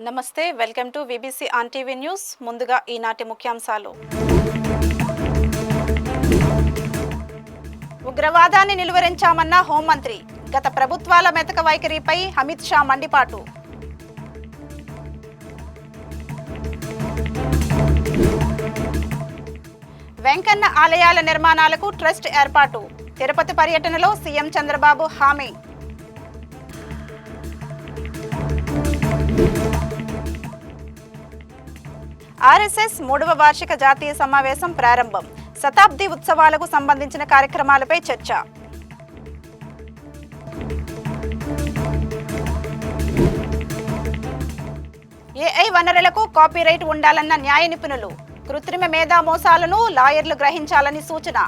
నమస్తే welcome to VBC on TV news ముందుగా ఈనాటి ముఖ్యాంశాలు ఉగ్రవాదాన్ని నిలువరించామన్న హోంమంత్రి గత ప్రభుత్వాల మెతక వైఖరిపై అమిత్ షా మండిపాటు వెంకన్న ఆలయాల నిర్మాణాలకు ట్రస్ట్ ఏర్పాటు తిరుపతి పర్యటనలో సీఎం చంద్రబాబు హామీ ఆర్ఎస్ఎస్ 3వ వార్షిక జాతీయ సమావేశం ప్రారంభం శతాబ్ది ఉత్సవాలకు సంబంధించిన కార్యక్రమాలపై చర్చ ఏఐ వనరులకు కాపీరైట్ ఉండాలన్న న్యాయ నిపుణులు కృత్రిమ మేధా మోసాలను లాయర్లు గ్రహించాలని సూచన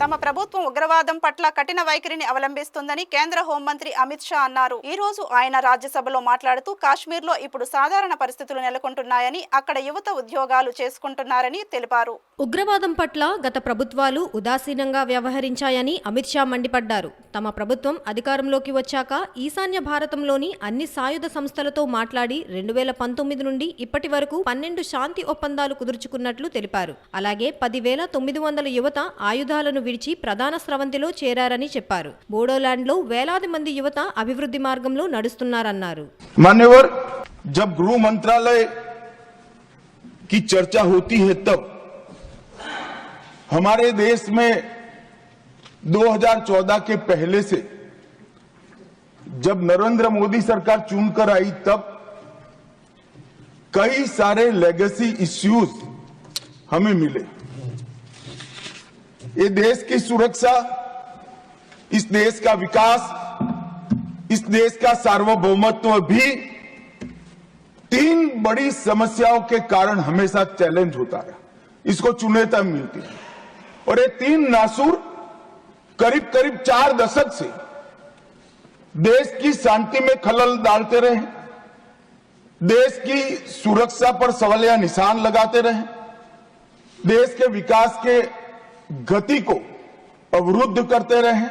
తమ ప్రభుత్వం ఉగ్రవాదం పట్ల కఠిన వైఖరిని అవలంబిస్తుందని కేంద్ర హోంమంత్రి అమిత్ షా అన్నారు. ఈ రోజు ఆయన రాజ్యసభలో మాట్లాడుతూ కాశ్మీర్లో ఇప్పుడు సాధారణ పరిస్థితులు నెలకొంటున్నాయని అక్కడ యువత ఉద్యోగాలు చేసుకుంటున్నారని తెలిపారు. ఉగ్రవాదం పట్ల గత ప్రభుత్వాలు ఉదాసీనంగా వ్యవహరించాయని అమిత్ షా మండిపడ్డారు. తమ ప్రభుత్వం అధికారంలోకి వచ్చాక ఈశాన్య భారతంలోని అన్ని సాయుధ సంస్థలతో మాట్లాడి 2019 నుండి ఇప్పటి వరకు 12 శాంతి ఒప్పందాలు కుదుర్చుకున్నట్లు తెలిపారు. అలాగే 10,900 యువత ఆయుధాలను విడిచి ప్రధాన స్రవంతిలో చేరారని చెప్పారు. బోడోలాండ్లో వేలాది మంది యువత అభివృద్ధి మార్గంలో నడుస్తున్నారన్నారు. मान्यवर, जब गृह मंत्रालय की चर्चा होती है तब हमारे देश में 2014 के पहले से जब नरेंद्र मोदी सरकार चुनकर आई तब कई सारे लेगेसी इश्यूज हमें मिले. ये देश की सुरक्षा, इस देश का विकास, इस देश का सार्वभौमत्व भी 3 बड़ी समस्याओं के कारण हमेशा चैलेंज होता है. इसको चुनौती मिलती है और ये 3 नासूर करीब 4 दशक से देश की शांति में खलल डालते रहे, देश की सुरक्षा पर सवालिया निशान लगाते रहे, देश के विकास के गति को अवरुद्ध करते रहे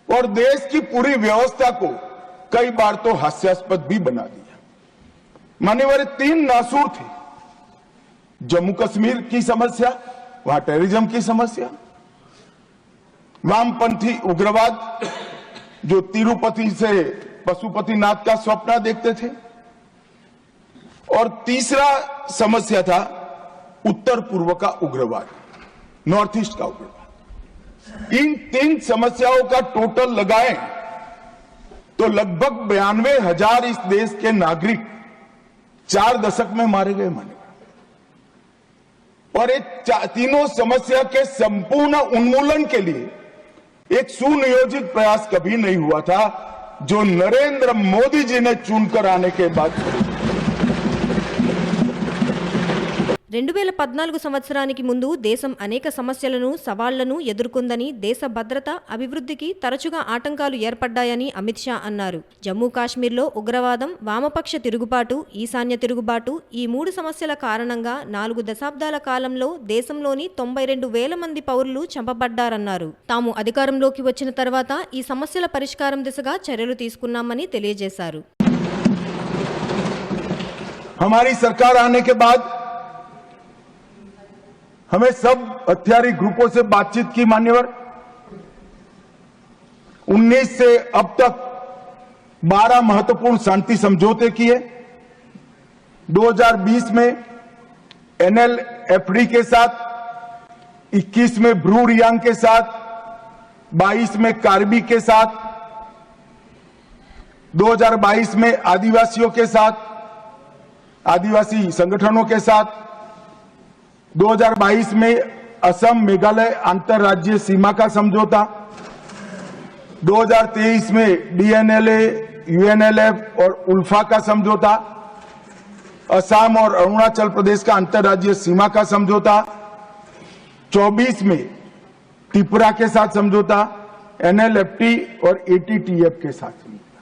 और देश की पूरी व्यवस्था को कई बार तो हास्यास्पद भी बना दिया. मान्यवर, 3 नासूर थे. जम्मू कश्मीर की समस्या, वहां टेररिज्म की समस्या, वामपंथी उग्रवाद जो तिरुपति से पशुपतिनाथ का स्वप्न देखते थे, और तीसरा समस्या था उत्तर पूर्व का उग्रवाद, नॉर्थ ईस्ट का उग्रवाद. इन 3 समस्याओं का टोटल लगाएं तो लगभग 92,000 इस देश के नागरिक 4 दशक में मारे गए. माने और ये तीनों समस्या के संपूर्ण उन्मूलन के लिए एक सुनियोजित प्रयास कभी नहीं हुआ था जो नरेंद्र मोदी जी ने चुनकर आने के बाद 2014 సంవత్సరానికి ముందు దేశం అనేక సమస్యలను సవాళ్లను ఎదుర్కొందని, దేశ భద్రత అభివృద్ధికి తరచుగా ఆటంకాలు ఏర్పడ్డాయని అమిత్ షా అన్నారు. జమ్మూ కాశ్మీర్లో ఉగ్రవాదం, వామపక్ష తిరుగుబాటు, ఈశాన్య తిరుగుబాటు ఈ 3 సమస్యల కారణంగా 4 దశాబ్దాల కాలంలో దేశంలోని 92,000 మంది పౌరులు చంపబడ్డారన్నారు. తాము అధికారంలోకి వచ్చిన తర్వాత ఈ సమస్యల పరిష్కారం దిశగా చర్యలు తీసుకున్నామని తెలియజేశారు. हमारी सरकार आने के बाद हमें सब हथियारी ग्रुपों से बातचीत की. मान्यवर, 19 से अब तक 12 महत्वपूर्ण शांति समझौते किए. 2020 में NLFD के साथ, 21 में ब्रू रियांग के साथ, 22 में कार्बी के साथ, 2022 में आदिवासियों के साथ, आदिवासी संगठनों के साथ, 2022 में असम मेघालय अंतरराज्यीय सीमा का समझौता, 2023 में DNLA, UNLF और उल्फा का समझौता, असम और अरुणाचल प्रदेश का अंतरराज्यीय सीमा का समझौता, 24 में त्रिपुरा के साथ समझौता, NLFT और ATTF के साथ समझौता.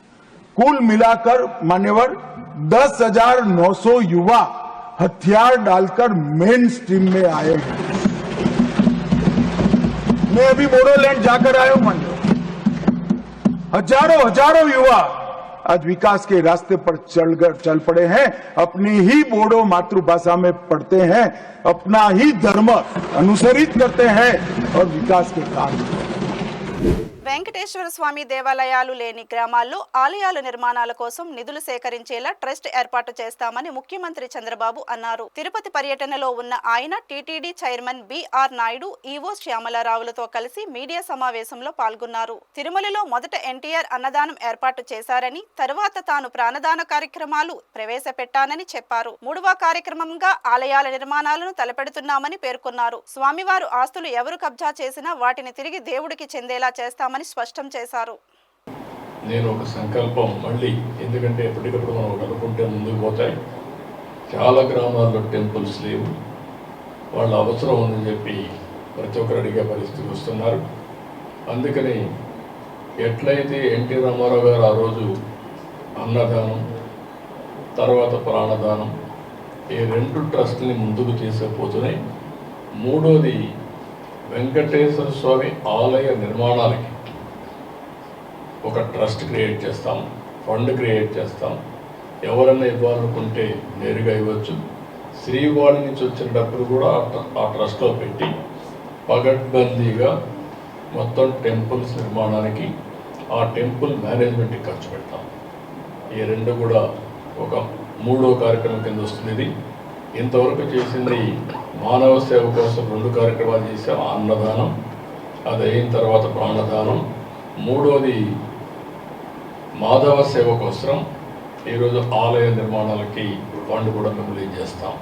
कुल मिलाकर मान्यवर 10,900 युवा हथियार डालकर मेन स्ट्रीम में आए हैं. मैं अभी बोडोलैंड जाकर आया हूं. हजारों युवा आज विकास के रास्ते पर चल पड़े हैं, अपनी ही बोडो मातृभाषा में पढ़ते हैं, अपना ही धर्म अनुसरित करते हैं और विकास के काम करते हैं। వెంకటేశ్వర స్వామి దేవాలయాలు లేని గ్రామాల్లో ఆలయాల నిర్మాణాల కోసం నిధులు సేకరించేలా ట్రస్ట్ ఏర్పాటు చేస్తామని ముఖ్యమంత్రి చంద్రబాబు అన్నారు. తిరుపతి పర్యటనలో ఉన్న ఆయన TTD chairman B R Naidu, EO శ్యామలరావులతో కలిసి మీడియా సమావేశంలో పాల్గొన్నారు. తిరుమలలో మొదట ఎన్టీఆర్ అన్నదానం ఏర్పాటు చేశారని, తరువాత తాను ప్రాణదాన కార్యక్రమాలు ప్రవేశపెట్టానని చెప్పారు. 3వ కార్యక్రమంగా ఆలయాల నిర్మాణాలను తలపెడుతున్నామని పేర్కొన్నారు. స్వామివారు ఆస్తులు ఎవరు కబ్జా చేసినా వాటిని తిరిగి దేవుడికి చెందేలా చేస్తామని స్పష్టం చేశారు. నేను ఒక సంకల్పం మళ్ళీ, ఎందుకంటే ఎప్పటికప్పుడు మనం ఒకటి అనుకుంటే ముందుకు పోతాయి. చాలా గ్రామాల్లో టెంపుల్స్ లేవు, వాళ్ళ అవసరం ఉందని చెప్పి ప్రతి ఒక్కరు అడిగే పరిస్థితి వస్తున్నారు. అందుకని ఎట్లయితే ఎన్టీ రామారావు గారు ఆ రోజు అన్నదానం తర్వాత ప్రాణదానం ఈ 2 ట్రస్ట్ని ముందుకు తీసుకుపోతున్నాయి. 3వది వెంకటేశ్వర స్వామి ఆలయ నిర్మాణాలకి ఒక ట్రస్ట్ క్రియేట్ చేస్తాం, ఫండ్ క్రియేట్ చేస్తాం. ఎవరన్నా ఇవ్వాలనుకుంటే నేరుగా ఇవ్వచ్చు. శ్రీవారి నుంచి వచ్చిన డబ్బులు కూడా ఆ ట్రస్ట్లో పెట్టి పగడ్బందీగా మొత్తం టెంపుల్స్ నిర్మాణానికి, ఆ టెంపుల్ మేనేజ్మెంట్కి ఖర్చు పెడతాం. ఈ 2 కూడా ఒక 3వ కార్యక్రమం కింద వస్తుంది. ఇది ఇంతవరకు చేసింది మానవ సేవ కోసం 2 కార్యక్రమాలు చేసాం. అన్నదానం, అది అయిన తర్వాత ప్రాణదానం. 3వది మాధవ సేవ కోసం ఈరోజు ఆలయ నిర్మాణాలకి ఫండ్ కూడా మేము రిలీజ్ చేస్తాం.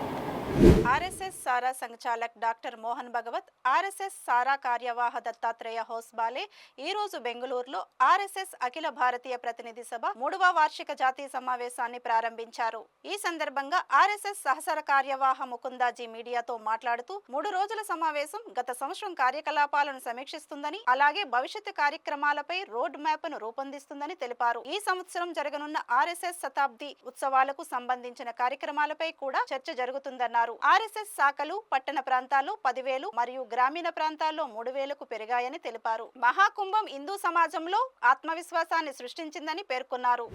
ఆర్ఎస్ఎస్ సారా సంచాలక్ డాక్టర్ మోహన్ భగవత్, ఆర్ఎస్ఎస్ సారా కార్యవాహ దత్తాత్రేయ హోస్బాలే ఈ రోజు బెంగళూరులో ఆర్ఎస్ఎస్ అఖిల భారతీయ ప్రతినిధి సభ 3వ వార్షిక జాతీయ సమావేశాన్ని ప్రారంభించారు. ఈ సందర్భంగా ఆర్ఎస్ఎస్ సహసర కార్యవాహ ముకుందాజీ మీడియాతో మాట్లాడుతూ 3 రోజుల సమావేశం గత సంవత్సరం కార్యకలాపాలను సమీక్షిస్తుందని, అలాగే భవిష్యత్తు కార్యక్రమాలపై రోడ్ మ్యాప్ ను రూపొందిస్తుందని తెలిపారు. ఈ సంవత్సరం జరగనున్న ఆర్ఎస్ఎస్ శతాబ్ది ఉత్సవాలకు సంబంధించిన కార్యక్రమాలపై కూడా చర్చ జరుగుతుందన్నారు. ఆర్ఎస్ఎస్ శాఖలు పట్టణ ప్రాంతాల్లో 10,000 మరియు గ్రామీణ ప్రాంతాల్లో 3,000కు పెరిగాయని తెలిపారు. మహాకుంభం హిందూ సమాజంలో ఆత్మవిశ్వాసాన్ని సృష్టించిందని పేర్కొన్నారు.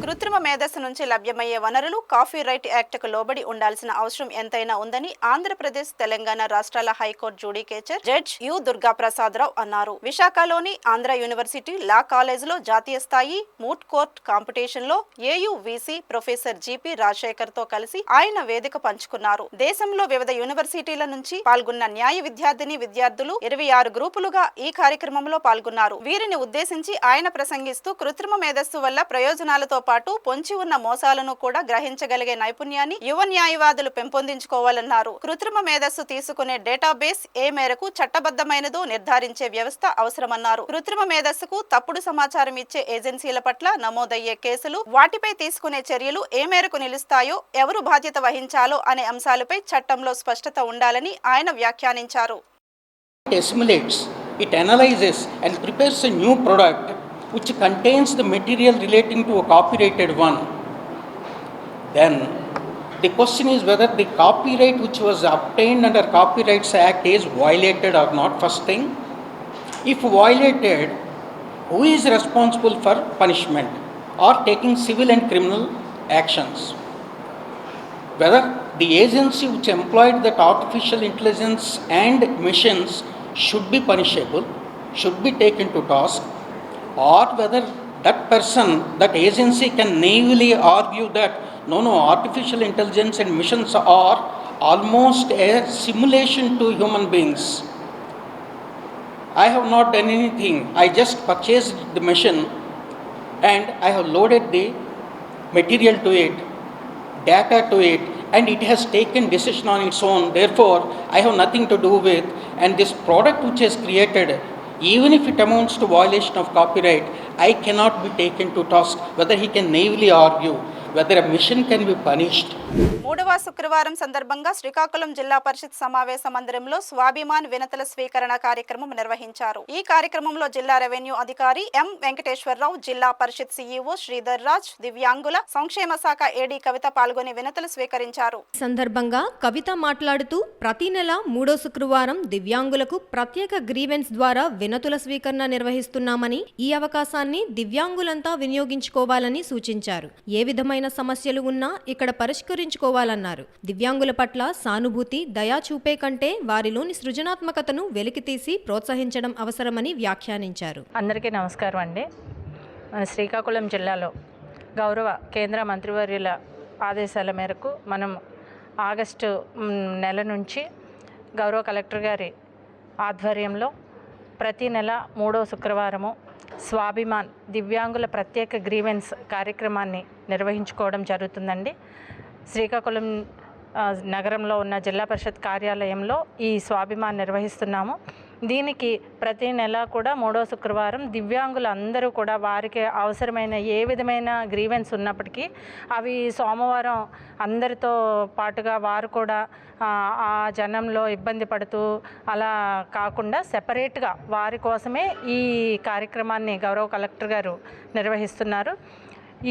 కృత్రిమ మేధస్సు నుంచి లభ్యమయ్యే వనరులు కాపీ రైట్ యాక్ట్కు లోబడి ఉండాల్సిన అవసరం ఎంతైనా ఉందని ఆంధ్రప్రదేశ్, తెలంగాణ రాష్ట్రాల హైకోర్టు జుడికేచర్ జడ్జ్ యు దుర్గాప్రసాదరావు అన్నారు. విశాఖలోని ఆంధ్ర యూనివర్సిటీ లా కాలేజ్లో జాతీయ స్థాయి మూట్ కోర్ట్ కాంపిటీషన్ లో ఏయువిసి ప్రొఫెసర్ జిపి రాజశేఖర్ తో కలిసి ఆయన వేదిక పంచుకున్నారు. దేశంలో వివిధ యూనివర్సిటీల నుంచి పాల్గొన్న న్యాయ విద్యార్థులు 26 గ్రూపులుగా ఈ కార్యక్రమంలో పాల్గొన్నారు. వీరిని ఉద్దేశించి ఆయన ప్రసంగిస్తూ కృత్రిమ మేధస్సు వల్ల ప్రయోజనాలతో పాటు పొంచి ఉన్న మోసాలను కూడా గ్రహించగలిగే నైపుణ్యాన్ని యువ న్యాయవాదులు పెంపొందించుకోవాలన్నారు. కృత్రిమ మేధస్సు తీసుకునే డేటాబేస్ ఏ మేరకు చట్టబద్ధమైనదో నిర్ధారించే వ్యవస్థ అవసరమన్నారు. కృత్రిమ మేధస్సుకు తప్పుడు సమాచారం ఇచ్చే ఏజెన్సీల పట్ల నమోదయ్యే కేసులు, వాటిపై తీసుకునే చర్యలు ఏ మేరకు నిలుస్తాయో, ఎవరు బాధ్యత వహించాలో అనే అంశాలపై చట్టంలో స్పష్టత ఉండాలని ఆయన వ్యాఖ్యానించారు. It assimilates, it analyzes and prepares a new product which contains the material relating to a copyrighted one. Then the question is whether the copyright which was obtained under Copyrights Act is violated or not, first thing. If violated, who is responsible for punishment or taking civil and criminal actions? Whether the agency which employed that artificial intelligence and machines should be punishable, should be taken to task, or whether that person, that agency can naively argue that no, artificial intelligence and machines are almost a simulation to human beings. I have not done anything. I just purchased the machine and I have loaded the material to it, data to it, and it has taken decision on its own. Therefore, I have nothing to do with, and this product which is created, even if it amounts to violation of copyright, I cannot be taken to task. Whether he can naively argue whether a mission can be punished. 3వ శుక్రవారం సందర్భంగా శ్రీకాకుళం జిల్లా పరిషత్ సమావేశ మందిరంలో స్వాభిమాన్ వినతుల స్వీకరణ కార్యక్రమం నిర్వహించారు. ఈ కార్యక్రమంలో జిల్లా రెవెన్యూ అధికారి ఎం వెంకటేశ్వరరావు, జిల్లా పరిషత్ సీఈఓ శ్రీధర్ రాజ్, దివ్యాంగుల సంక్షేమ శాఖ ఏడీ కవిత పాల్గొని వినతులు స్వీకరించారు. ఈ సందర్భంగా కవిత మాట్లాడుతూ ప్రతి నెల 3వ శుక్రవారం దివ్యాంగులకు ప్రత్యేక గ్రీవెన్స్ ద్వారా వినతుల స్వీకరణ నిర్వహిస్తున్నామని, ఈ అవకాశాన్ని దివ్యాంగులంతా వినియోగించుకోవాలని సూచించారు. ఏ విధమైన సమస్యలు ఉన్నా ఇక్కడ పరిష్కరించుకోవాలన్నారు. దివ్యాంగుల పట్ల సానుభూతి, దయా చూపే కంటే వారిలోని సృజనాత్మకతను వెలికితీసి ప్రోత్సహించడం అవసరమని వ్యాఖ్యానించారు. అందరికీ నమస్కారం అండి. మన శ్రీకాకుళం జిల్లాలో గౌరవ కేంద్ర మంత్రివర్యుల ఆదేశాల మేరకు మనం ఆగస్టు నెల నుంచి గౌరవ కలెక్టర్ గారి ఆధ్వర్యంలో ప్రతి నెల 3వ శుక్రవారము స్వాభిమాన్ దివ్యాంగుల ప్రత్యేక గ్రీవెన్స్ కార్యక్రమాన్ని నిర్వహించుకోవడం జరుగుతుందండి. శ్రీకాకుళం నగరంలో ఉన్న జిల్లా పరిషత్ కార్యాలయంలో ఈ స్వాభిమాన్ నిర్వహిస్తున్నాము. దీనికి ప్రతి నెల కూడా 3వ శుక్రవారం దివ్యాంగులు అందరూ కూడా వారికి అవసరమైన ఏ విధమైన గ్రీవెన్స్ ఉన్నప్పటికీ అవి సోమవారం అందరితో పాటుగా వారు కూడా ఆ జనంలో ఇబ్బంది పడుతూ అలా కాకుండా సెపరేట్గా వారి కోసమే ఈ కార్యక్రమాన్ని గౌరవ కలెక్టర్ గారు నిర్వహిస్తున్నారు.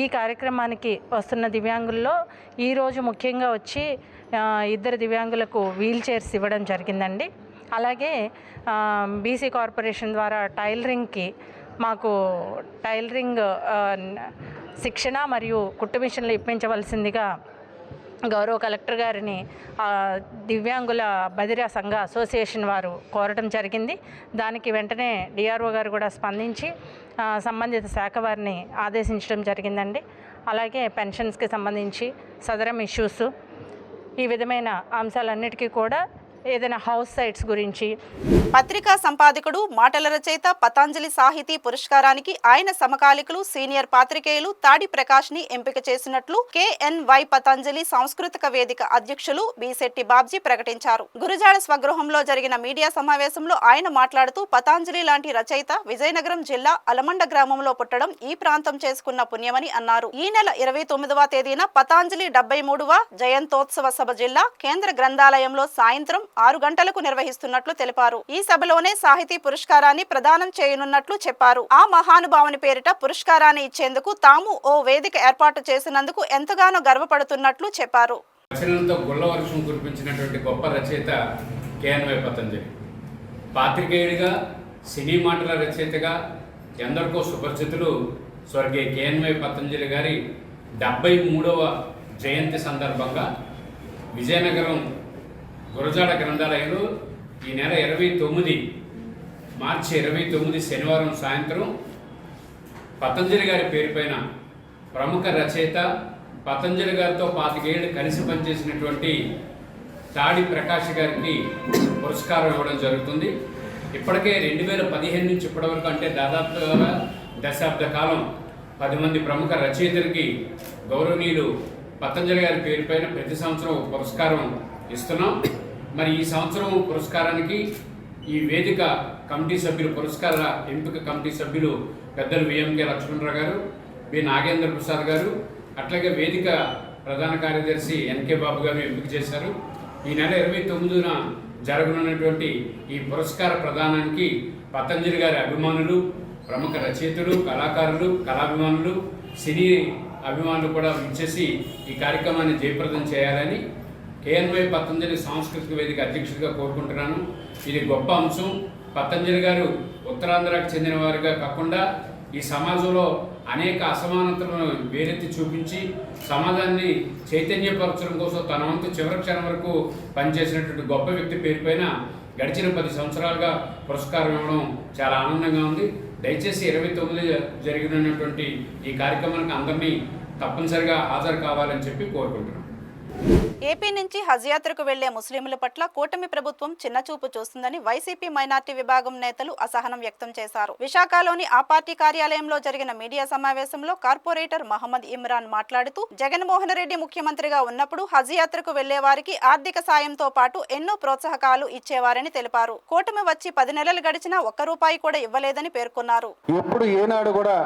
ఈ కార్యక్రమానికి వస్తున్న దివ్యాంగుల్లో ఈరోజు ముఖ్యంగా వచ్చి 2 దివ్యాంగులకు వీల్ చైర్స్ ఇవ్వడం జరిగిందండి. అలాగే బీసీ కార్పొరేషన్ ద్వారా టైలరింగ్కి మాకు టైలరింగ్ శిక్షణ మరియు కుట్టు మిషన్లు ఇప్పించవలసిందిగా గౌరవ కలెక్టర్ గారిని దివ్యాంగుల బదిరా సంఘ అసోసియేషన్ వారు కోరటం జరిగింది. దానికి వెంటనే డిఆర్ఓ గారు కూడా స్పందించి సంబంధిత శాఖ వారిని ఆదేశించడం జరిగిందండి. అలాగే పెన్షన్స్కి సంబంధించి సదరం ఇష్యూస్, ఈ విధమైన అంశాలన్నిటికీ కూడా ఏదైనా హౌస్ సైట్స్ గురించి. పత్రికా సంపాదకుడు, మాటల రచయిత, పతాంజలి సాహితీ పురస్కారానికి ఆయన సమకాలికులు సీనియర్ పాత్రికేయులు తాడి ప్రకాష్ ని ఎంపిక చేసినట్లు KNY పతాంజలి సాంస్కృతిక వేదిక అధ్యక్షులు బిశెట్టి బాబ్జీ ప్రకటించారు. గురుజాడ స్వగృహంలో జరిగిన మీడియా సమావేశంలో ఆయన మాట్లాడుతూ పతాంజలి లాంటి రచయిత విజయనగరం జిల్లా అలమండ గ్రామంలో పుట్టడం ఈ ప్రాంతం చేసుకున్న పుణ్యమని అన్నారు. ఈ నెల 29వ తేదీన పతాంజలి 73వ జయంతోత్సవ సభ జిల్లా కేంద్ర గ్రంథాలయంలో సాయంత్రం 6 గంటలకు నిర్వహిస్తున్నట్లు తెలిపారు. ఈ సభలోనే సాహితీ పురస్కారాన్ని ప్రదానం చేయనున్నట్లు చెప్పారు. ఆ మహానుభావుని పేరిట పురస్కారాన్ని ఇచ్చేందుకు తాము ఓ వేదిక ఏర్పాటు చేసినందుకు ఎంతగానో గర్వపడుతున్నట్లు చెప్పారు. రచనలతో గుల్లవర్షం కురిపించినటువంటి గొప్ప రచయిత KNY పతంజలి. పాత్రికేయుడిగా, సినీ మాటల రచయితగా ఎందరికో సుపరిచితులు స్వర్గీయ KNY పతంజలి గారి 73వ జయంతి సందర్భంగా విజయనగరం గురజాడ గ్రంథాలయంలో ఈ నెల 29 మార్చి 29 శనివారం సాయంత్రం పతంజలి గారి పేరుపైన ప్రముఖ రచయిత, పతంజలి గారితో 25 ఏళ్ళు కలిసి పనిచేసినటువంటి తాడి ప్రకాష్ గారికి పురస్కారం ఇవ్వడం జరుగుతుంది. ఇప్పటికే 2015 నుంచి ఇప్పటివరకు అంటే దాదాపుగా దశాబ్ద కాలం 10 మంది ప్రముఖ రచయితలకి గౌరవనీయులు పతంజలి గారి పేరుపైన ప్రతి సంవత్సరం పురస్కారం ఇస్తున్నాం. మరి ఈ సంవత్సరం పురస్కారానికి ఈ వేదిక కమిటీ సభ్యులు, పురస్కార ఎంపిక కమిటీ సభ్యులు పెద్దలు VMK లక్ష్మణరావు గారు, బి నాగేంద్ర ప్రసాద్ గారు, అట్లాగే వేదిక ప్రధాన కార్యదర్శి NK బాబు గారు ఎంపిక చేశారు. ఈ నెల 29న జరగనున్నటువంటి ఈ పురస్కార ప్రదానానికి పతంజలి గారి అభిమానులు, ప్రముఖ రచయితలు, కళాకారులు, కళాభిమానులు, సినీ అభిమానులు కూడా విచ్చేసి ఈ కార్యక్రమాన్ని జయప్రదం చేయాలని KNY పతంజలి సాంస్కృతిక వేదిక అధ్యక్షుడిగా కోరుకుంటున్నాను. ఇది గొప్ప అంశం. పతంజలి గారు ఉత్తరాంధ్రకు చెందిన వారిగా కాకుండా ఈ సమాజంలో అనేక అసమానతలను వేరెత్తి చూపించి సమాజాన్ని చైతన్యపరచడం కోసం తన వంతు చివరి క్షణం వరకు పనిచేసినటువంటి గొప్ప వ్యక్తి పేరుపైన గడిచిన 10 సంవత్సరాలుగా పురస్కారం ఇవ్వడం చాలా ఆనందంగా ఉంది. దయచేసి 29 జరిగినటువంటి ఈ కార్యక్రమానికి అందరినీ తప్పనిసరిగా హాజరు కావాలని చెప్పి కోరుకుంటున్నాను. ఏపీ నుంచి హజ్ యాత్రకు వెళ్లే ముస్లింల పట్ల కూటమి ప్రభుత్వం చిన్నచూపు చూస్తుందని వైసీపీ మైనార్టీ విభాగం నేతలు అసహనం వ్యక్తం చేశారు. విశాఖలోని ఆ పార్టీ కార్యాలయంలో జరిగిన మీడియా సమావేశంలో కార్పొరేటర్ మహమ్మద్ ఇమ్రాన్ మాట్లాడుతూ జగన్మోహన్ రెడ్డి ముఖ్యమంత్రిగా ఉన్నప్పుడు హజ్ యాత్రకు వెళ్లే వారికి ఆర్థిక సాయంతో పాటు ఎన్నో ప్రోత్సాహకాలు ఇచ్చేవారని తెలిపారు. కూటమి వచ్చి 10 నెలలు గడిచినా ₹1 కూడా ఇవ్వలేదని పేర్కొన్నారు. ఎప్పుడు ఏనాడు కూడా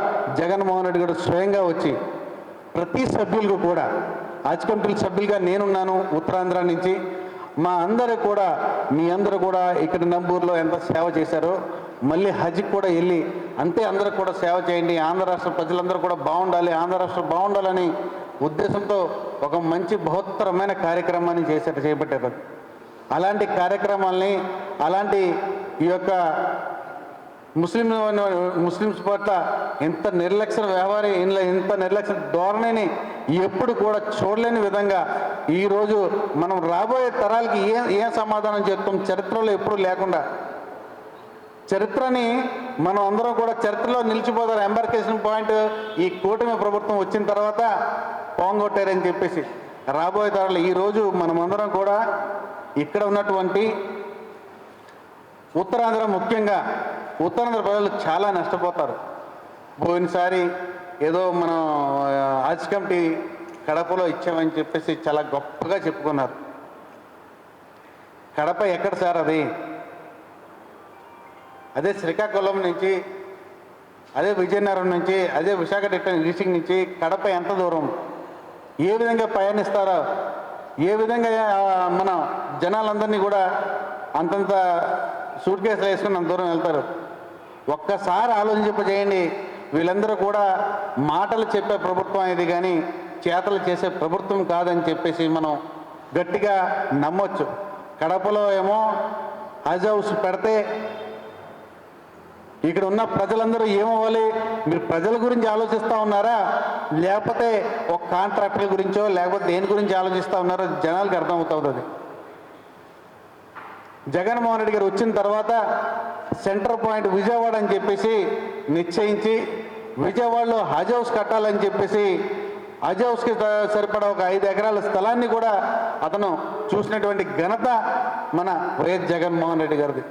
జగన్మోహన్ రెడ్డి గారు స్వయంగా వచ్చి ప్రతి సభ్యులకు కూడా హజ్ కమిటీ సభ్యులుగా నేనున్నాను ఉత్తరాంధ్ర నుంచి. మా అందరూ కూడా మీ అందరూ కూడా ఇక్కడ నంబూరులో ఎంత సేవ చేశారో మళ్ళీ హజ్కి కూడా వెళ్ళి అంతే అందరూ కూడా సేవ చేయండి. ఆంధ్ర రాష్ట్ర ప్రజలందరూ కూడా బాగుండాలి, ఆంధ్ర రాష్ట్రం బాగుండాలని ఉద్దేశంతో ఒక మంచి బృహత్తరమైన కార్యక్రమాన్ని చేపట్టారు. అలాంటి కార్యక్రమాల్ని, అలాంటి ఈ యొక్క ముస్లిమ్స్ పట్ల ఇంత నిర్లక్ష్య వ్యవహారం, ఇంత నిర్లక్ష్య ధోరణిని ఎప్పుడు కూడా చూడలేని విధంగా ఈరోజు మనం రాబోయే తరాలకి ఏం సమాధానం చెప్తాం? చరిత్రలో ఎప్పుడు లేకుండా చరిత్రని మనం అందరం కూడా చరిత్రలో నిలిచిపోతారు. ఎంబార్కేషన్ పాయింట్ ఈ కూటమి ప్రభుత్వం వచ్చిన తర్వాత పోంగొట్టారని చెప్పేసి రాబోయే తరాలు ఈరోజు మనమందరం కూడా ఇక్కడ ఉన్నటువంటి ఉత్తరాంధ్ర, ముఖ్యంగా ఉత్తరాంధ్ర ప్రజలు చాలా నష్టపోతారు. పోయినసారి ఏదో మనం హజ్ కమిటీ కడపలో ఇచ్చామని చెప్పేసి చాలా గొప్పగా చెప్పుకున్నారు. కడప ఎక్కడ సార్? అదే శ్రీకాకుళం నుంచి, అదే విజయనగరం నుంచి, అదే విశాఖపట్నం డిస్ట్రిక్ట్ నుంచి కడప ఎంత దూరం? ఏ విధంగా ప్రయాణిస్తారో, ఏ విధంగా మన జనాలందరినీ కూడా అంతంత సూట్ కేసులు వేసుకుని అంత దూరం వెళ్తారు? ఒక్కసారి ఆలోచించేయండి. వీళ్ళందరూ కూడా మాటలు చెప్పే ప్రభుత్వం ఇది కానీ చేతలు చేసే ప్రభుత్వం కాదని చెప్పేసి మనం గట్టిగా నమ్మొచ్చు. కడపలో ఏమో హజ్ హౌస్ పెడితే ఇక్కడ ఉన్న ప్రజలందరూ ఏమవ్వాలి? మీరు ప్రజల గురించి ఆలోచిస్తూ ఉన్నారా, లేకపోతే ఒక కాంట్రాక్టర్ల గురించో లేకపోతే దేని గురించి ఆలోచిస్తూ ఉన్నారో జనాలకు అర్థమవుతుంది. జగన్మోహన్ రెడ్డి గారు వచ్చిన తర్వాత సెంటర్ పాయింట్ విజయవాడ అని చెప్పేసి నిశ్చయించి విజయవాడలో హజ్ హౌస్ కట్టాలని చెప్పేసి హజ్ హౌస్కి సరిపడా ఒక 5 ఎకరాల స్థలాన్ని కూడా అతను చూసినటువంటి ఘనత మన వైఎస్ జగన్మోహన్ రెడ్డి గారిది.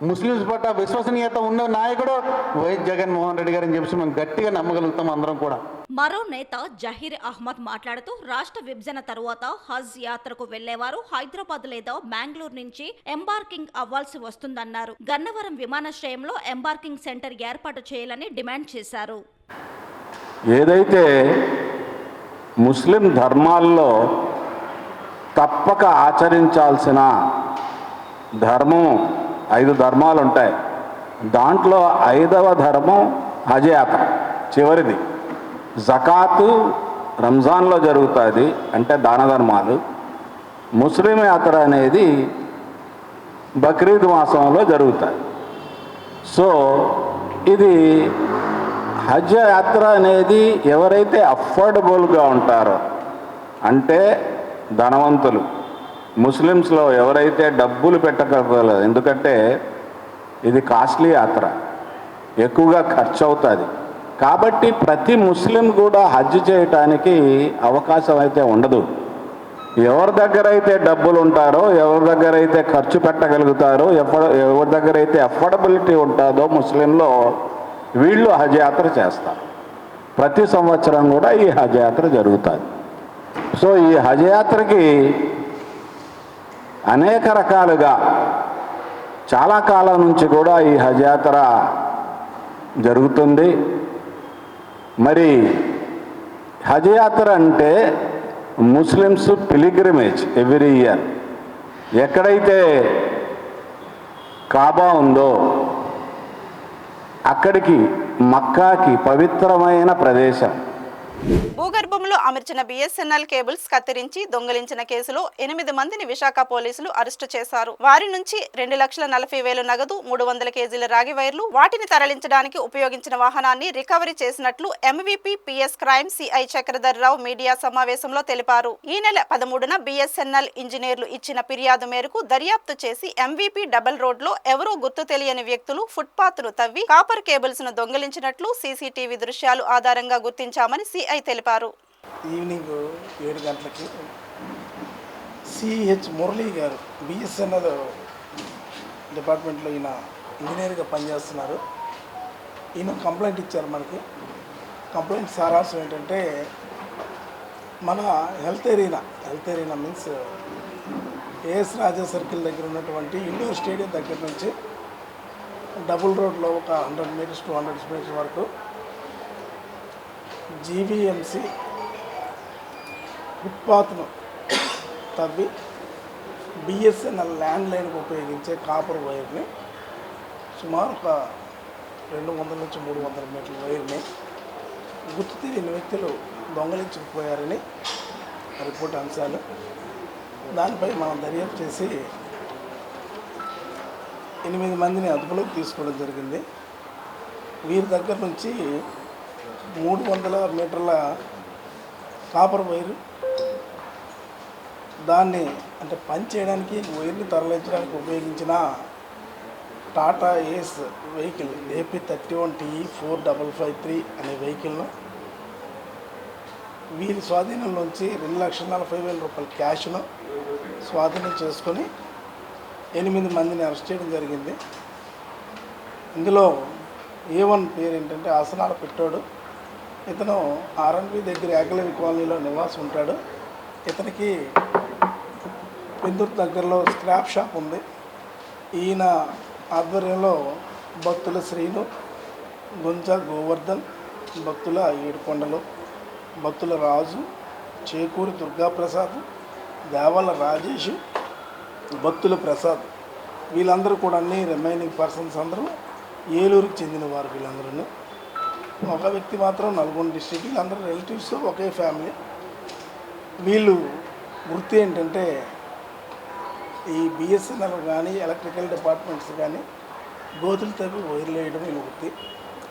ముస్లిమ్స్ పట్ల విశ్వసనీయత ఉన్న నాయకుడు వైఎస్ జగన్మోహన్ రెడ్డి గారు అని చెప్పి మనం గట్టిగా నమ్మగలుగుతాం అందరం కూడా. మరో నేత జహీర్ అహ్మద్ మాట్లాడుతూ రాష్ట్ర విభజన తరువాత హజ్ యాత్రకు వెళ్లేవారు హైదరాబాద్ లేదా బెంగళూరు నుంచి ఎంబార్కింగ్ అవ్వాల్సి వస్తుందన్నారు. గన్నవరం విమానాశ్రయంలో ఎంబార్కింగ్ సెంటర్ ఏర్పాటు చేయాలని డిమాండ్ చేశారు. ఏదైతే ముస్లిం ధర్మాల్లో తప్పక ఆచరించాల్సిన ధర్మం 5 ధర్మాలు ఉంటాయి. దాంట్లో 5వ ధర్మం హజ్ యాత్ర, చివరిది. జకాతు రంజాన్లో జరుగుతుంది, అంటే దాన ధర్మాలు. ముస్లిం యాత్ర అనేది బక్రీద్ మాసంలో జరుగుతుంది. సో ఇది హజ్ యాత్ర అనేది ఎవరైతే అఫోర్డబుల్గా ఉంటారో, అంటే ధనవంతులు, ముస్లిమ్స్లో ఎవరైతే డబ్బులు పెట్టగలరు, ఎందుకంటే ఇది కాస్ట్లీ యాత్ర, ఎక్కువగా ఖర్చు అవుతుంది. కాబట్టి ప్రతి ముస్లిం కూడా హజ్ చేయటానికి అవకాశం అయితే ఉండదు. ఎవరి దగ్గర అయితే డబ్బులు ఉంటారో, ఎవరి దగ్గర అయితే ఖర్చు పెట్టగలుగుతారో, ఎవరి దగ్గర అయితే అఫోర్డబిలిటీ ఉంటుందో ముస్లింలో, వీళ్ళు హజ్ యాత్ర చేస్తారు. ప్రతి సంవత్సరం కూడా ఈ హజ్ యాత్ర జరుగుతుంది. సో ఈ హజ్ యాత్రకి అనేక రకాలుగా చాలా కాలం నుంచి కూడా ఈ హజ్ యాత్ర జరుగుతుంది. మరి హజ్ యాత్ర అంటే ముస్లిమ్స్ పిలిగ్రిమేజ్ ఎవ్రీ ఇయర్. ఎక్కడైతే కాబా ఉందో అక్కడికి, మక్కాకి పవిత్రమైన ప్రదేశం. భూగర్భంలో అమర్చిన బిఎస్ఎన్ఎల్ కేబుల్స్ కత్తిరించి దొంగిలించిన కేసులో 8 మందిని విశాఖ పోలీసులు అరెస్టు చేశారు. వారి నుంచి 2,40,000 నగదు, 300 కేజీల రాగి వైర్లు, వాటిని తరలించడానికి ఉపయోగించిన వాహనాన్ని రికవరీ చేసినట్లు MVP PS crime CI Chakradhar Rao media సమావేశంలో తెలిపారు. ఈ నెల 13న బిఎస్ఎన్ఎల్ ఇంజనీర్లు ఇచ్చిన ఫిర్యాదు మేరకు దర్యాప్తు చేసి ఎంవీపీ డబుల్ రోడ్ లో ఎవరో గుర్తు తెలియని వ్యక్తులు ఫుట్పాత్ ను తవ్వి కాపర్ కేబుల్స్ ను దొంగిలించినట్లు సీసీటీవీ దృశ్యాలు ఆధారంగా గుర్తించామని సిఐ తెలిపారు. ఈవినింగ్ 7 గంటలకి సిహెచ్ మురళీ గారు బిఎస్ఎన్ఎల్ డిపార్ట్మెంట్లో ఈయన ఇంజనీర్గా పనిచేస్తున్నారు. ఈయన కంప్లైంట్ ఇచ్చారు మనకి. కంప్లైంట్ సారాంశం ఏంటంటే, మన హెల్త్ ఏరియా మీన్స్ ఏఎస్ రాజా సర్కిల్ దగ్గర ఉన్నటువంటి ఇండోర్ స్టేడియం దగ్గర నుంచి డబుల్ రోడ్లో ఒక 100 మీటర్స్ to 100 మీటర్స్ వరకు జీవీఎంసీ ఫుట్పాత్ను తవ్వి బిఎస్ఎన్ఎల్ ల్యాండ్ లైన్కి ఉపయోగించే కాపర్ వైర్ని సుమారు ఒక 200 నుంచి 300 మీటర్ల వైర్ని గుర్తు తెలియని వ్యక్తులు దొంగలించుకుపోయారని రిపోర్ట్ అంశాలు. దానిపై మనం దర్యాప్తు చేసి 8 మందిని అదుపులోకి తీసుకోవడం జరిగింది. వీరి దగ్గర నుంచి 300 మీటర్ల కాపర్ వైరు, దాన్ని అంటే పని చేయడానికి వైర్ని తరలించడానికి ఉపయోగించిన టాటా ఏస్ వెహికల్ AP31TE4553 అనే వెహికల్ను వీరి స్వాధీనంలోంచి 2,40,000 రూపాయల క్యాష్ను స్వాధీనం చేసుకొని 8 మందిని అరెస్ట్ చేయడం జరిగింది. ఇందులో A1 పేరు ఏంటంటే ఆసనాల పెట్టాడు. ఇతను RNB దగ్గర ఏకలవి కాలనీలో నివాసం ఉంటాడు. ఇతనికి పెందుర్తి దగ్గరలో స్క్రాప్ షాప్ ఉంది. ఈయన ఆధ్వర్యంలో భక్తుల శ్రీను, గుంజ గోవర్ధన్, భక్తుల ఏడుకొండలు, భక్తుల రాజు, చేకూరి దుర్గాప్రసాద్, దేవాల రాజేష్, భక్తుల ప్రసాద్, వీళ్ళందరూ కూడా అన్ని రిమైనింగ్ పర్సన్స్ అందరూ ఏలూరుకి చెందిన వారు. వీళ్ళందరూ ఒక వ్యక్తి మాత్రం నల్గొండ డిస్ట్రిక్ట్. వీళ్ళందరూ రిలేటివ్స్, ఒకే ఫ్యామిలీ. వీళ్ళు వృత్తి ఏంటంటే ఈ బిఎస్ఎన్ఎల్ కానీ ఎలక్ట్రికల్ డిపార్ట్మెంట్స్ కానీ గోతులు తవ్వి వైర్లు వేయడం వీళ్ళ వృత్తి.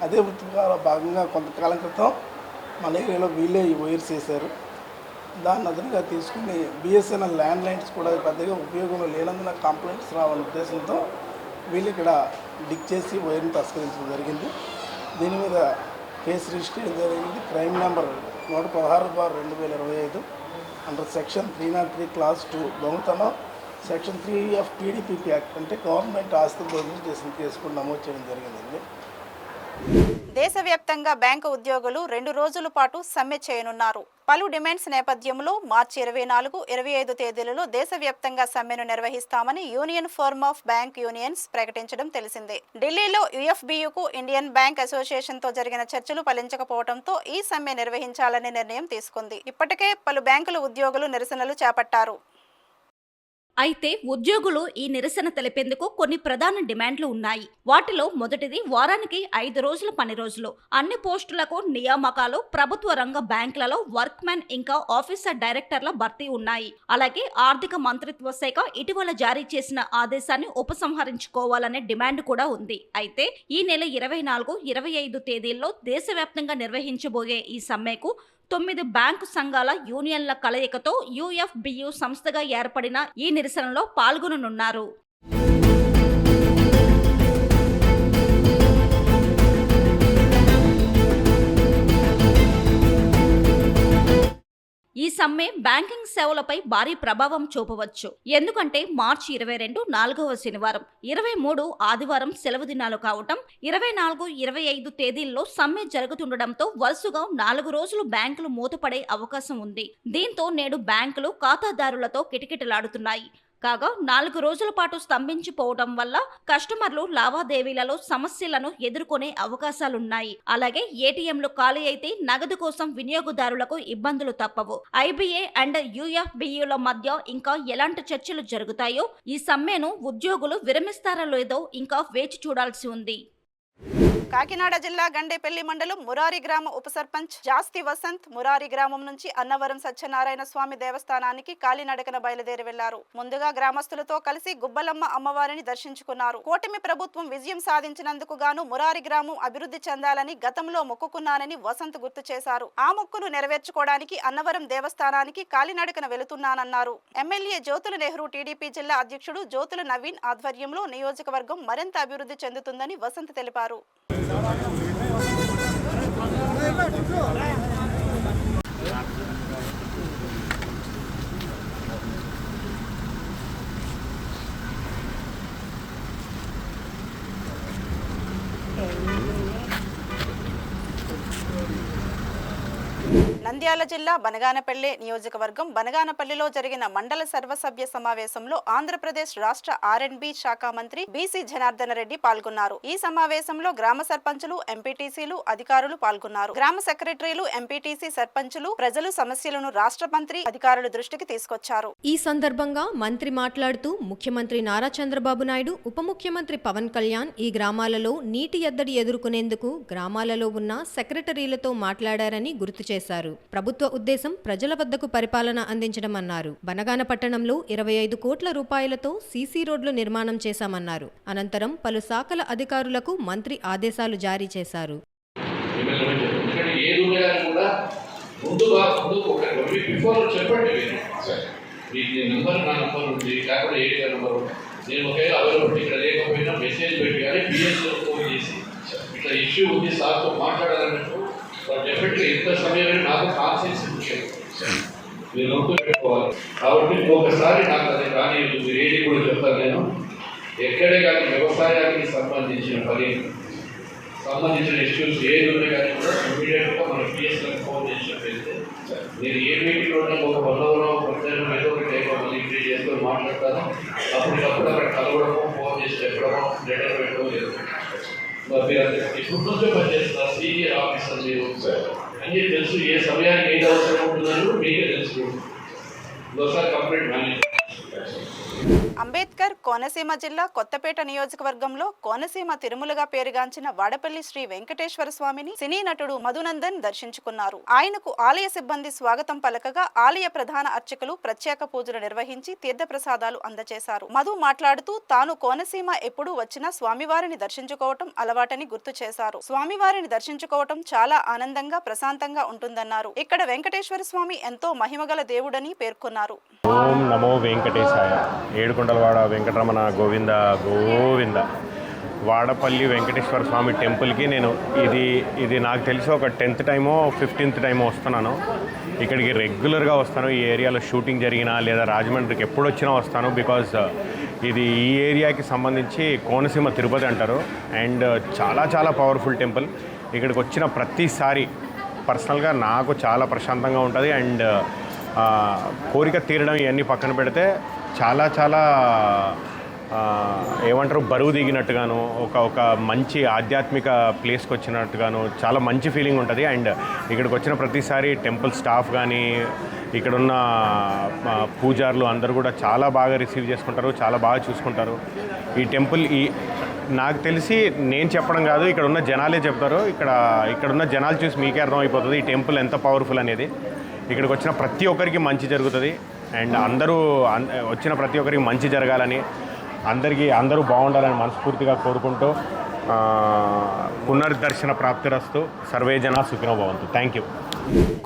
అదే వృత్తి భాగంగా కొంతకాలం క్రితం మన ఏరియాలో వీళ్ళే ఈ వైర్స్ వేశారు. దాన్ని అదనంగా తీసుకుని బిఎస్ఎన్ఎల్ ల్యాండ్ లైన్స్ కూడా పెద్దగా ఉపయోగంలో లేనందున కంప్లైంట్స్ రావాలనే ఉద్దేశంతో వీళ్ళు ఇక్కడ డిక్ చేసి వైర్ని తస్కరించడం జరిగింది. దీని మీద కేసు రిజిస్టర్ చేయడం జరిగింది. Crime number 116/2025 under section 303 class 2 దొంగతనం, సెక్షన్ 3 ఆఫ్ PDPP యాక్ట్ అంటే గవర్నమెంట్ ఆస్తులు దొంగతనం చేసిన కేసు కూడా నమోదు చేయడం జరిగిందండి. దేశవ్యాప్తంగా బ్యాంకు ఉద్యోగులు 2 రోజుల పాటు సమ్మె చేయనున్నారు. పలు డిమాండ్స్ నేపథ్యంలో మార్చి 24, 25 తేదీలలో దేశవ్యాప్తంగా సమ్మెను నిర్వహిస్తామని union forum of bank unions ప్రకటించడం తెలిసిందే. ఢిల్లీలో UFBUకు ఇండియన్ బ్యాంక్ అసోసియేషన్తో జరిగిన చర్చలు ఫలించకపోవడంతో ఈ సమ్మె నిర్వహించాలనే నిర్ణయం తీసుకుంది. ఇప్పటికే పలు బ్యాంకుల ఉద్యోగులు నిరసనలు చేపట్టారు. అయితే ఉద్యోగులు ఈ నిరసన తెలిపేందుకు కొన్ని ప్రధాన డిమాండ్లు ఉన్నాయి. వాటిలో మొదటిది వారానికి 5 రోజుల పని రోజులు, అన్ని పోస్టులకు నియామకాలు, ప్రభుత్వ రంగ బ్యాంకులలో వర్క్మెన్ ఇంకా ఆఫీసర్ డైరెక్టర్ల భర్తీ ఉన్నాయి. అలాగే ఆర్థిక మంత్రిత్వ శాఖ ఇటీవల జారీ చేసిన ఆదేశాన్ని ఉపసంహరించుకోవాలనే డిమాండ్ కూడా ఉంది. అయితే ఈ నెల 24, 25 తేదీల్లో దేశవ్యాప్తంగా నిర్వహించబోయే ఈ సమ్మెకు 9 బ్యాంకు సంఘాల యూనియన్ల కలయికతో UFBU సంస్థగా ఏర్పడిన ఈ నిరసనలో పాల్గొననున్నారు. ఈ సమ్మె బ్యాంకింగ్ సేవలపై భారీ ప్రభావం చూపవచ్చు. ఎందుకంటే మార్చి 22 4వ శనివారం, 23 ఆదివారం సెలవు దినాలు కావటం, 24, 25 తేదీల్లో సమ్మె జరుగుతుండటంతో వరుసగా 4 రోజులు బ్యాంకులు మూతపడే అవకాశం ఉంది. దీంతో నేడు బ్యాంకులు ఖాతాదారులతో కిటకిటలాడుతున్నాయి. కాగా 4 రోజుల పాటు స్తంభించిపోవడం వల్ల కస్టమర్లు లావాదేవీలలో సమస్యలను ఎదుర్కొనే అవకాశాలున్నాయి. అలాగే ATMలు ఖాళీ అయితే నగదు కోసం వినియోగదారులకు ఇబ్బందులు తప్పవు. IBA అండ్ UFBUల మధ్య ఇంకా ఎలాంటి చర్చలు జరుగుతాయో, ఈ సమ్మెను ఉద్యోగులు విరమిస్తారో లేదో ఇంకా వేచి చూడాల్సి ఉంది. కాకినాడ జిల్లా గండేపల్లి మండలం మురారి గ్రామ ఉప సర్పంచ్ జాస్తి వసంత్ మురారి గ్రామం నుంచి అన్నవరం సత్యనారాయణ స్వామి దేవస్థానానికి కాలినడకన బయలుదేరి వెళ్లారు. ముందుగా గ్రామస్తులతో కలిసి గుబ్బలమ్మ అమ్మవారిని దర్శించుకున్నారు. కూటమి ప్రభుత్వం విజయం సాధించినందుకు గాను మురారి గ్రామం అభివృద్ధి చెందాలని గతంలో మొక్కుకున్నానని వసంత్ గుర్తు చేశారు. ఆ మొక్కును నెరవేర్చుకోవడానికి అన్నవరం దేవస్థానానికి కాలినడకన వెళుతున్నానన్నారు. ఎమ్మెల్యే జ్యోతుల నెహ్రూ టీడీపీ జిల్లా అధ్యక్షుడు జ్యోతుల నవీన్ ఆధ్వర్యంలో నియోజకవర్గం మరింత అభివృద్ధి చెందుతుందని వసంత్ తెలిపారు. నంద్యాల జిల్లా బనగానపల్లె నియోజకవర్గం బనగానపల్లిలో జరిగిన మండల సర్వసభ్య సమావేశంలో ఆంధ్రప్రదేశ్ రాష్ట్ర ఆర్ఎండ్బి శాఖ మంత్రి బీసీ జనార్దన రెడ్డి పాల్గొన్నారు. ఈ సమావేశంలో గ్రామ సర్పంచులు, ఎంపీటీసీలు, అధికారులు పాల్గొన్నారు. గ్రామ సెక్రటరీలు, ఎంపీటీసీ సర్పంచులు ప్రజలు సమస్యలను రాష్ట్ర మంత్రి అధికారుల దృష్టికి తీసుకొచ్చారు. ఈ సందర్భంగా మంత్రి మాట్లాడుతూ ముఖ్యమంత్రి నారా చంద్రబాబు నాయుడు, ఉప ముఖ్యమంత్రి పవన్ కళ్యాణ్ ఈ గ్రామాలలో నీటి ఎద్దడి ఎదుర్కొనేందుకు గ్రామాలలో ఉన్న సెక్రటరీలతో మాట్లాడారని గుర్తు చేశారు. ప్రభుత్వ ఉద్దేశం ప్రజల వద్దకు పరిపాలన అందించడం అన్నారు. బనగాన పట్టణంలో 25 కోట్ల రూపాయలతో సీసీ రోడ్లు నిర్మాణం చేశామన్నారు. అనంతరం పలు శాఖల అధికారులకు మంత్రి ఆదేశాలు జారీ చేశారు. ఇట్లా ఇష్యూ ఉంది సార్తో మాట్లాడాలన్నట్టు డెఫినెట్గా ఇంత సమయమే నాకు కాన్సెన్స్ ముఖ్యం, మీరు నోటు పెట్టుకోవాలి. కాబట్టి ఒకసారి నాకు అది కానీ మీరు ఏది కూడా చెప్తాను. నేను ఎక్కడే కానీ వ్యవసాయానికి సంబంధించిన ఇష్యూస్ ఏది ఉన్నాయి కానీ కూడా ఇమీడియట్గా మన పిఎస్లకు ఫోన్ చేసి వెళ్తే నేను ఏ మీటింగ్లో ఒక 1 అవర్ మధ్యాహ్నం ఏదో ఒకటి ఇంక్రీజ్ చేసుకొని మాట్లాడతాను. అప్పటికప్పుడు అక్కడ కలవడమో, ఫోన్ చేసి చెప్పడమో, లెటర్ పెట్టడం లేదు. ఇప్పుడు నుంచో పనిచేస్తున్నారు సీనియర్ ఆఫీసర్ మీరు అన్నీ తెలుసు. ఏ సమయానికి ఏది అవసరం ఉంటుందని మీకే తెలుసు. ఒకసారి కంప్లీట్ మేనేజ్. అంబేద్కర్ కోనసీమ జిల్లా కొత్తపేట నియోజకవర్గంలో కోనసీమ తిరుమలగా పేరుగాంచిన వాడపల్లి శ్రీ వెంకటేశ్వర స్వామిని సినీ నటుడు మధునందన్ దర్శించుకున్నారు. ఆయనకు ఆలయ సిబ్బంది స్వాగతం పలకగా ఆలయ ప్రధాన అర్చకులు ప్రత్యేక పూజలు నిర్వహించి తీర్థప్రసాదాలు అందజేశారు. మధు మాట్లాడుతూ తాను కోనసీమ ఎప్పుడు వచ్చినా స్వామివారిని దర్శించుకోవటం అలవాటని గుర్తు చేశారు. స్వామివారిని దర్శించుకోవటం చాలా ఆనందంగా, ప్రశాంతంగా ఉంటుందన్నారు. ఇక్కడ వెంకటేశ్వర స్వామి ఎంతో మహిమగల దేవుడని పేర్కొన్నారు. ఓం నమో వెంకటేశాయ. ఏడుకొండలవాడ వెంకటరమణ గోవింద గోవింద. వాడపల్లి వెంకటేశ్వర స్వామి టెంపుల్కి నేను ఇది నాకు తెలిసి ఒక 10th టైమో 15th టైమో వస్తున్నాను. ఇక్కడికి రెగ్యులర్గా వస్తాను. ఈ ఏరియాలో షూటింగ్ జరిగినా లేదా రాజమండ్రికి ఎప్పుడు వచ్చినా వస్తాను. బికాజ్ ఇది ఈ ఏరియాకి సంబంధించి కోనసీమ తిరుపతి అంటారు. అండ్ చాలా చాలా పవర్ఫుల్ టెంపుల్. ఇక్కడికి వచ్చిన ప్రతిసారి పర్సనల్గా నాకు చాలా ప్రశాంతంగా ఉంటుంది. అండ్ కోరిక తీరడం ఇవన్నీ పక్కన పెడితే చాలా చాలా ఏమంటారు బరువు దిగినట్టుగాను, ఒక మంచి ఆధ్యాత్మిక ప్లేస్కి వచ్చినట్టుగాను చాలా మంచి ఫీలింగ్ ఉంటుంది. అండ్ ఇక్కడికి వచ్చిన ప్రతిసారి టెంపుల్ స్టాఫ్ కానీ ఇక్కడున్న పూజారులు అందరూ కూడా చాలా బాగా రిసీవ్ చేసుకుంటారు, చాలా బాగా చూసుకుంటారు. ఈ టెంపుల్ నాకు తెలిసి నేను చెప్పడం కాదు, ఇక్కడ ఉన్న జనాలే చెప్తారు. ఇక్కడున్న జనాలు చూసి మీకే అర్థమైపోతుంది ఈ టెంపుల్ ఎంత పవర్ఫుల్ అనేది. ఇక్కడికి వచ్చిన ప్రతి ఒక్కరికి మంచి జరుగుతుంది. అండ్ వచ్చిన ప్రతి ఒక్కరికి మంచి జరగాలని, అందరూ బాగుండాలని మనస్ఫూర్తిగా కోరుకుంటూ పునర్దర్శన ప్రాప్తిరస్తు. సర్వే జనా సుఖినో భవంతు. Thank you.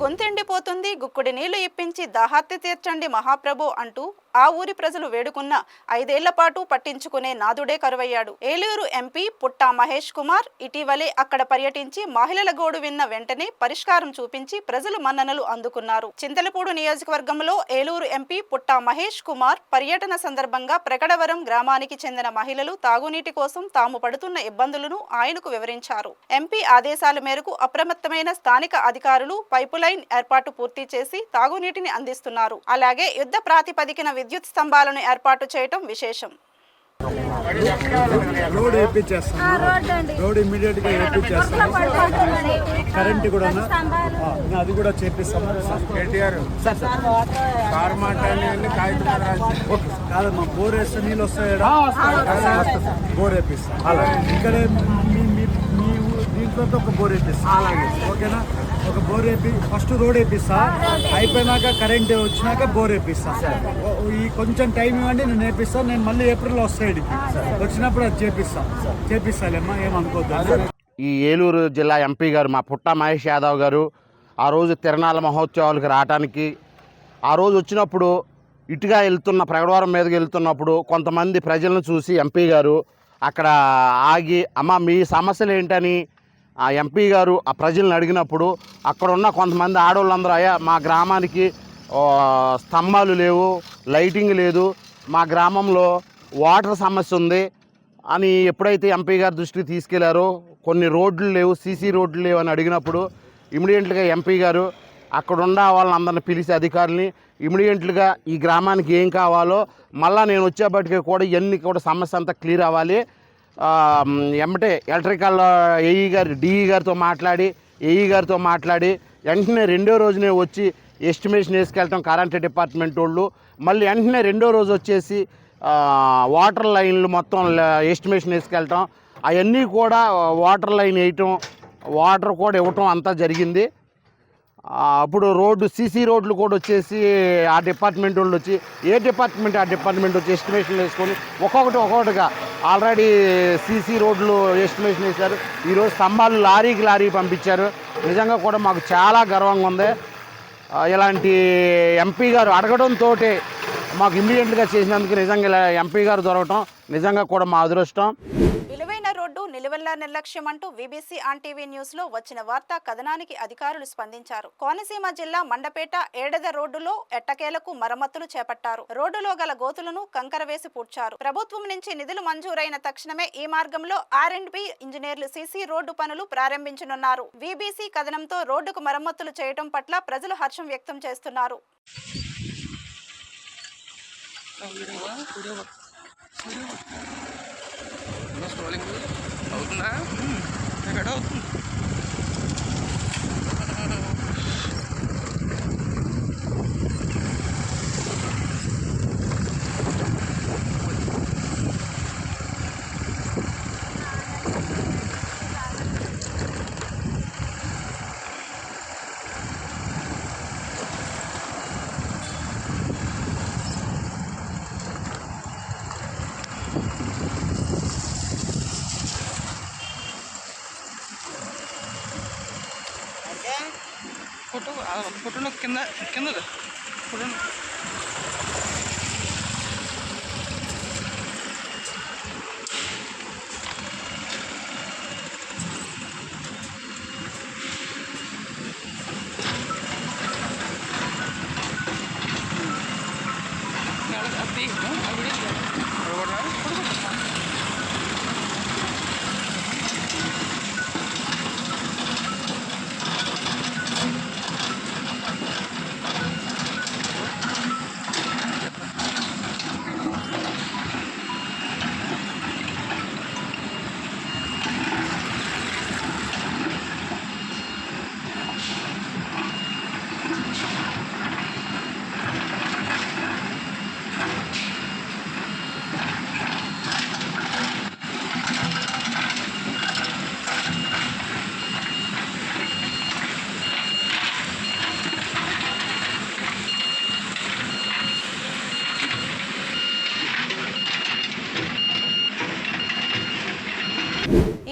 గొంతెండిపోతుంది, గుక్కుడి నీళ్లు ఇప్పించి దాహార్తి తీర్చండి మహాప్రభు అంటూ ఆ ఊరి ప్రజలు వేడుకున్న 5 ఏళ్ల పాటు పట్టించుకునే నాదుడే కరువయ్యాడు. ఏలూరు ఎంపీ పుట్టా మహేష్ కుమార్ ఇటీవలే అక్కడ పర్యటించి మహిళల గోడు విన్న వెంటనే పరిష్కారం చూపించి ప్రజలు మన్ననలు అందుకున్నారు. చింతలపూడు నియోజకవర్గంలో ఏలూరు ఎంపీ పుట్టా మహేష్ కుమార్ పర్యటన సందర్భంగా ప్రకటవరం గ్రామానికి చెందిన మహిళలు తాగునీటి కోసం తాము పడుతున్న ఇబ్బందులను ఆయనకు వివరించారు. ఎంపీ ఆదేశాల మేరకు అప్రమత్తమైన స్థానిక అధికారులు పైపులైన్ ఏర్పాటు పూర్తి చేసి తాగునీటిని అందిస్తున్నారు. అలాగే యుద్ధ ప్రాతిపదికన విద్యుత్ స్తంభాలను ఏర్పాటు చేయటం విశేషం. రోడ్ వేయించేస్తాను, రోడ్ ఇమ్మీడియట్ గా వేయించేస్తాను. కరెంట్ కూడా అది కూడా చేపిస్తాము. కాదమ్మా, బోర్ వేస్తే నీళ్ళు వస్తాయి, బోర్ వేపిస్తాం. ఇక్కడే దీంట్లో ఒక బోర్ వేపిస్తాం. ఓకేనా? ఒక బోర్ వేపి ఫస్ట్ రోడ్ వేపిస్తా, అయిపోయినాక కరెంట్ వచ్చినాక బోర్ వేపిస్తా. ఈ కొంచెం టైం ఇవ్వండి, నేను వేపిస్తాను. నేను మళ్ళీ ఏప్రిల్లో వస్తాయి, వచ్చినప్పుడు అది చేపిస్తాలేమ్మా, ఏమనుకోద్దు. ఈ ఏలూరు జిల్లా ఎంపీ గారు మా పుట్టా మహేష్ యాదవ్ గారు ఆ రోజు తిరణాల మహోత్సవాలకు రావడానికి, ఆ రోజు వచ్చినప్పుడు ఇటుగా ప్రగడవరం మీదకి వెళ్తున్నప్పుడు కొంతమంది ప్రజలను చూసి ఎంపీ గారు అక్కడ ఆగి, అమ్మ మీ సమస్యలు ఏంటని ఆ ఎంపీ గారు ఆ ప్రజలను అడిగినప్పుడు అక్కడ ఉన్న కొంతమంది ఆడవాళ్ళందరూ, అయ్యా మా గ్రామానికి స్తంభాలు లేవు, లైటింగ్ లేదు, మా గ్రామంలో వాటర్ సమస్య ఉంది అని ఎప్పుడైతే ఎంపీ గారి దృష్టికి తీసుకెళ్లారో, కొన్ని రోడ్లు లేవు, సీసీ రోడ్లు లేవు అని అడిగినప్పుడు ఇమీడియట్గా ఎంపీ గారు అక్కడున్న వాళ్ళందరిని పిలిచి అధికారులని ఇమీడియట్లుగా ఈ గ్రామానికి ఏం కావాలో మళ్ళీ నేను వచ్చేప్పటికీ కూడా ఇవన్నీ కూడా సమస్య అంతా క్లియర్ అవ్వాలి. ఎమ్మటే ఎలక్ట్రికల్ ఏఈ గారు డిఈ గారితో మాట్లాడి ఏఈ గారితో మాట్లాడి వెంటనే రెండో రోజునే వచ్చి ఎస్టిమేషన్ వేసుకెళ్ళటం కరెంట్ డిపార్ట్మెంట్ వాళ్ళు. మళ్ళీ వెంటనే రెండో రోజు వచ్చేసి వాటర్ లైన్లు మొత్తం ఎస్టిమేషన్ వేసుకెళ్ళటం, అవన్నీ కూడా వాటర్ లైన్ వేయటం, వాటర్ కూడా ఇవ్వటం అంతా జరిగింది. అప్పుడు రోడ్డు సీసీ రోడ్లు కూడా వచ్చేసి ఆ డిపార్ట్మెంట్ వాళ్ళు వచ్చి ఏ డిపార్ట్మెంట్ ఆ డిపార్ట్మెంట్ వచ్చి ఎస్టిమేషన్ వేసుకొని ఒక్కొక్కటిగా ఆల్రెడీ సీసీ రోడ్లు ఎస్టిమేషన్ వేశారు. ఈరోజు స్తంభాలు లారీ పంపించారు. నిజంగా కూడా మాకు చాలా గర్వంగా ఉంది. ఇలాంటి ఎంపీ గారు అడగడంతో మాకు ఇమ్మీడియట్గా చేసినందుకు నిజంగా ఇలా ఎంపీ గారు దొరకటం నిజంగా కూడా మా అదృష్టం. విలువైన రోడ్డు నిలువెల్లా నిర్లక్ష్యం అంటూ వీబీసీ ఆన్ టీవీ న్యూస్ లో వచ్చిన వార్తా కథనానికి అధికారులు స్పందించారు. కోనసీమ జిల్లా మండపేట ఏడద రోడ్డులో ఎట్టకేలకు మరమ్మతులు చేపట్టారు. రోడ్డులో గల గోతులను కంకర వేసి పూడ్చారు. ప్రభుత్వం నుంచి నిధులు మంజూరైన తక్షణమే ఈ మార్గంలో R&B ఇంజనీర్లు సీసీ రోడ్డు పనులు ప్రారంభించనున్నారు. వీబీసీ కథనంతో రోడ్డుకు మరమ్మతులు చేయడం పట్ల ప్రజలు హర్షం వ్యక్తం చేస్తున్నారు. ఫోటోలో కింద ఫోటో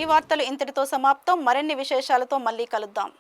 ఈ వార్తలు ఇంతటితో సమాప్తం. మరిన్ని విశేషాలతో మళ్ళీ కలుద్దాం.